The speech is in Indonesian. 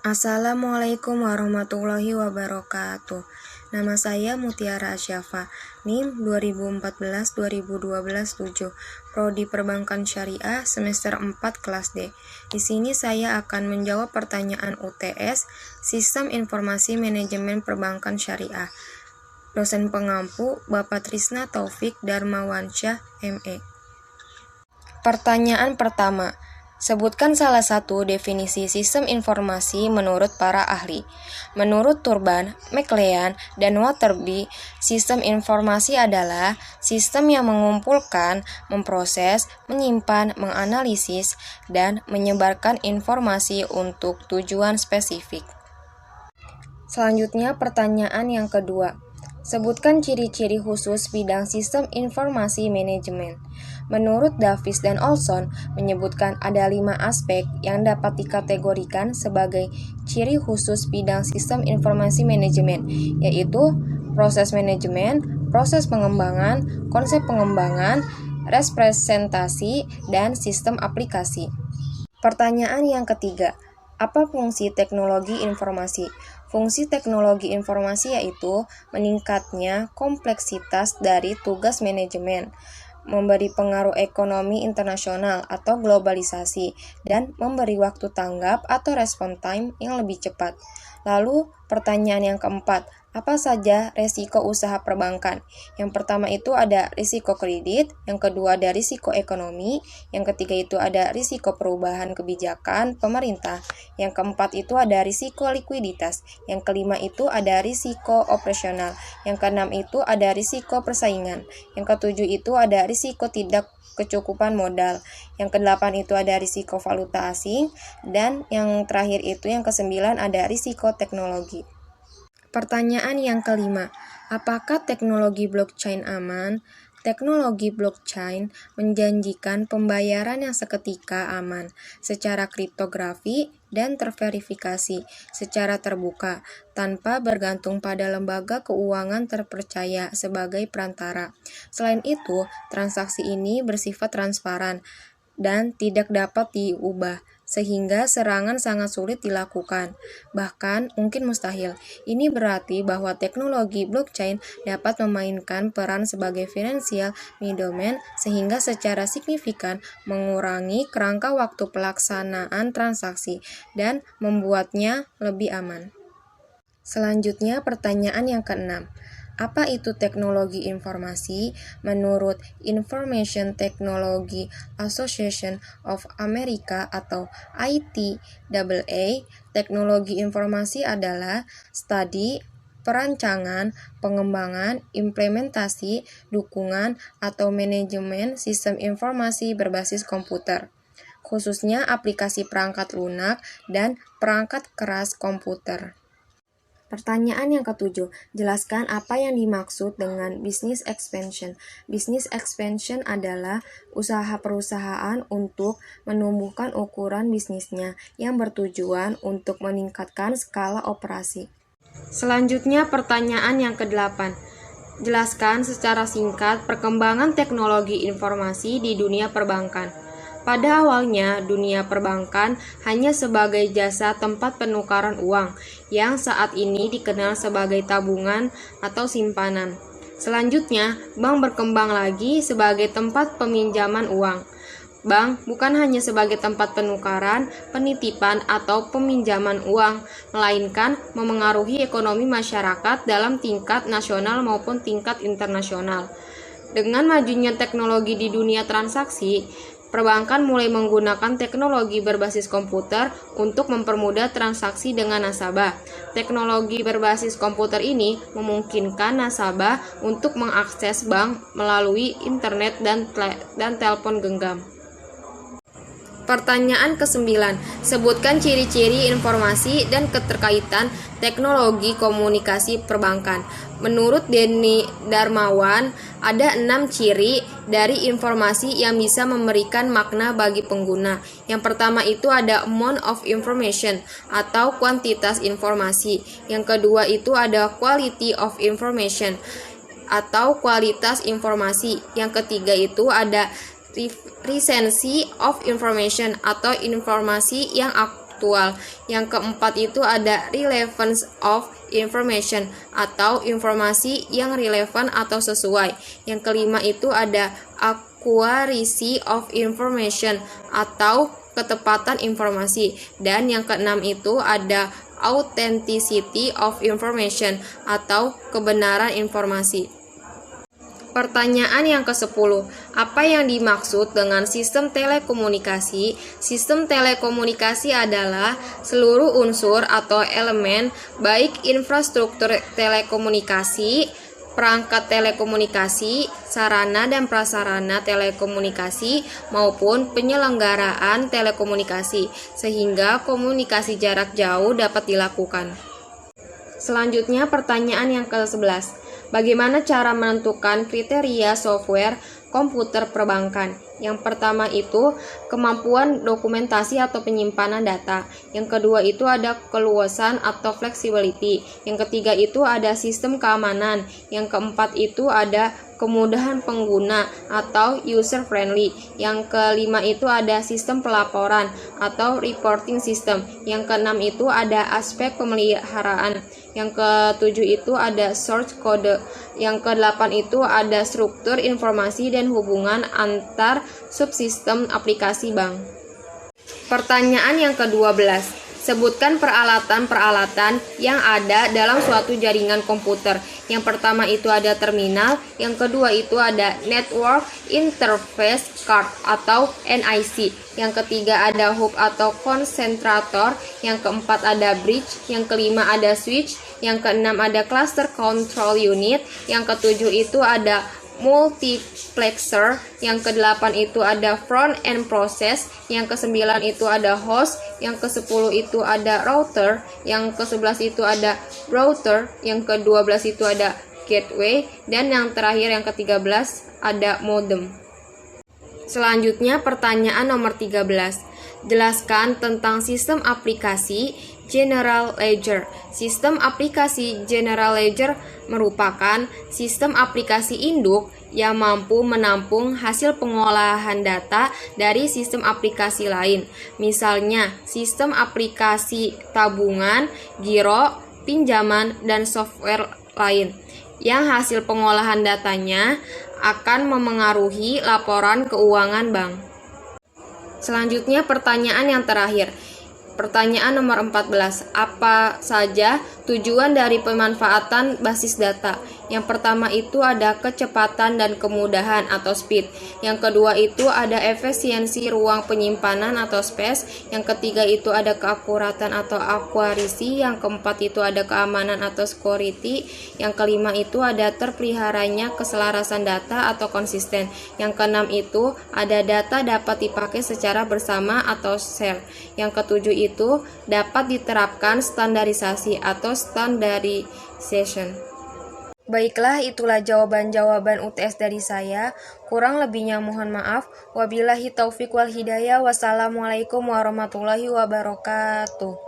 Assalamualaikum warahmatullahi wabarakatuh. Nama saya Mutiara Asyafa, NIM 2014-2012-7, Prodi Perbankan Syariah semester 4 kelas D. Di sini saya akan menjawab pertanyaan UTS Sistem Informasi Manajemen Perbankan Syariah. Dosen pengampu Bapak Trisna Taufik Darmawansyah, ME. Pertanyaan pertama. Sebutkan salah satu definisi sistem informasi menurut para ahli. Menurut Turban, McLean, dan Waterby, sistem informasi adalah sistem yang mengumpulkan, memproses, menyimpan, menganalisis, dan menyebarkan informasi untuk tujuan spesifik. Selanjutnya pertanyaan yang kedua. Sebutkan ciri-ciri khusus bidang sistem informasi manajemen. Menurut Davis dan Olson, menyebutkan ada 5 aspek yang dapat dikategorikan sebagai ciri khusus bidang sistem informasi manajemen, yaitu proses manajemen, proses pengembangan, konsep pengembangan, representasi, dan sistem aplikasi. Pertanyaan yang ketiga. Apa fungsi teknologi informasi? Fungsi teknologi informasi yaitu meningkatnya kompleksitas dari tugas manajemen, memberi pengaruh ekonomi internasional atau globalisasi, dan memberi waktu tanggap atau respon time yang lebih cepat. Lalu, pertanyaan yang keempat, apa saja resiko usaha perbankan? Yang pertama itu ada risiko kredit, yang kedua ada risiko ekonomi, yang ketiga itu ada risiko perubahan kebijakan pemerintah, yang keempat itu ada risiko likuiditas, yang kelima itu ada risiko operasional, yang keenam itu ada risiko persaingan, yang ketujuh itu ada risiko tidak kecukupan modal, yang kedelapan itu ada risiko valuta asing, dan yang terakhir itu yang kesembilan ada risiko teknologi. Pertanyaan yang kelima, apakah teknologi blockchain aman? Teknologi blockchain menjanjikan pembayaran yang seketika aman, secara kriptografi dan terverifikasi, secara terbuka, tanpa bergantung pada lembaga keuangan terpercaya sebagai perantara. Selain itu, transaksi ini bersifat transparan dan tidak dapat diubah, sehingga serangan sangat sulit dilakukan, bahkan mungkin mustahil. Ini berarti bahwa teknologi blockchain dapat memainkan peran sebagai financial middleman sehingga secara signifikan mengurangi kerangka waktu pelaksanaan transaksi dan membuatnya lebih aman. Selanjutnya pertanyaan yang keenam. Apa itu teknologi informasi? Menurut Information Technology Association of America atau ITAA, teknologi informasi adalah studi, perancangan, pengembangan, implementasi, dukungan, atau manajemen sistem informasi berbasis komputer, khususnya aplikasi perangkat lunak dan perangkat keras komputer. Pertanyaan yang ketujuh, jelaskan apa yang dimaksud dengan business expansion. Business expansion adalah usaha perusahaan untuk menumbuhkan ukuran bisnisnya yang bertujuan untuk meningkatkan skala operasi. Selanjutnya pertanyaan yang ke-8. Jelaskan secara singkat perkembangan teknologi informasi di dunia perbankan. Pada awalnya, dunia perbankan hanya sebagai jasa tempat penukaran uang, yang saat ini dikenal sebagai tabungan atau simpanan. Selanjutnya, bank berkembang lagi sebagai tempat peminjaman uang. Bank bukan hanya sebagai tempat penukaran, penitipan, atau peminjaman uang, melainkan memengaruhi ekonomi masyarakat dalam tingkat nasional maupun tingkat internasional. Dengan majunya teknologi di dunia transaksi, perbankan mulai menggunakan teknologi berbasis komputer untuk mempermudah transaksi dengan nasabah. Teknologi berbasis komputer ini memungkinkan nasabah untuk mengakses bank melalui internet dan telepon genggam. Pertanyaan ke-9. Sebutkan ciri-ciri informasi dan keterkaitan teknologi komunikasi perbankan. Menurut Denny Darmawan, ada 6 ciri dari informasi yang bisa memberikan makna bagi pengguna. Yang pertama itu ada amount of information atau kuantitas informasi. Yang kedua itu ada quality of information atau kualitas informasi. Yang ketiga itu ada recency of information atau informasi yang aktual. Yang keempat itu ada relevance of information atau informasi yang relevan atau sesuai. Yang kelima itu ada accuracy of information atau ketepatan informasi. Dan yang keenam itu ada authenticity of information atau kebenaran informasi. Pertanyaan yang ke-10, apa yang dimaksud dengan sistem telekomunikasi? Sistem telekomunikasi adalah seluruh unsur atau elemen baik infrastruktur telekomunikasi, perangkat telekomunikasi, sarana dan prasarana telekomunikasi, maupun penyelenggaraan telekomunikasi, sehingga komunikasi jarak jauh dapat dilakukan. Selanjutnya pertanyaan yang ke-11. Bagaimana cara menentukan kriteria software komputer perbankan? Yang pertama itu kemampuan dokumentasi atau penyimpanan data. Yang kedua itu ada keluasan atau flexibility. Yang ketiga itu ada sistem keamanan. Yang keempat itu ada kemudahan pengguna atau user friendly. Yang kelima itu ada sistem pelaporan atau reporting system. Yang keenam itu ada aspek pemeliharaan. Yang ketujuh itu ada source code. Yang kedelapan itu ada struktur informasi dan hubungan antar subsistem aplikasi bank. Pertanyaan yang ke-12. Sebutkan peralatan-peralatan yang ada dalam suatu jaringan komputer. Yang pertama itu ada terminal, yang kedua itu ada network interface card atau NIC. Yang ketiga ada hub atau konsentrator, yang keempat ada bridge, yang kelima ada switch, yang keenam ada cluster control unit, yang ketujuh itu ada multiplexer, yang kedelapan itu ada front end process, yang kesembilan itu ada host, yang ke-10 itu ada router, yang ke-11 itu ada router, yang ke-12 itu ada gateway, dan yang terakhir yang ke-13 ada modem. Selanjutnya pertanyaan nomor 13. Jelaskan tentang sistem aplikasi General Ledger. Sistem aplikasi General Ledger merupakan sistem aplikasi induk yang mampu menampung hasil pengolahan data dari sistem aplikasi lain. Misalnya, sistem aplikasi tabungan, giro, pinjaman, dan software lain yang hasil pengolahan datanya akan memengaruhi laporan keuangan bank. Selanjutnya pertanyaan yang terakhir. Pertanyaan nomor 14. Apa saja tujuan dari pemanfaatan basis data? Yang pertama itu ada kecepatan dan kemudahan atau speed. Yang kedua itu ada efisiensi ruang penyimpanan atau space. Yang ketiga itu ada keakuratan atau accuracy. Yang keempat itu ada keamanan atau security. Yang kelima itu ada terpeliharanya keselarasan data atau konsisten. Yang keenam itu ada data dapat dipakai secara bersama atau share. Yang ketujuh itu dapat diterapkan standarisasi atau standardization. Baiklah, itulah jawaban-jawaban UTS dari saya. Kurang lebihnya mohon maaf. Wabillahi taufik wal hidayah. Wassalamualaikum warahmatullahi wabarakatuh.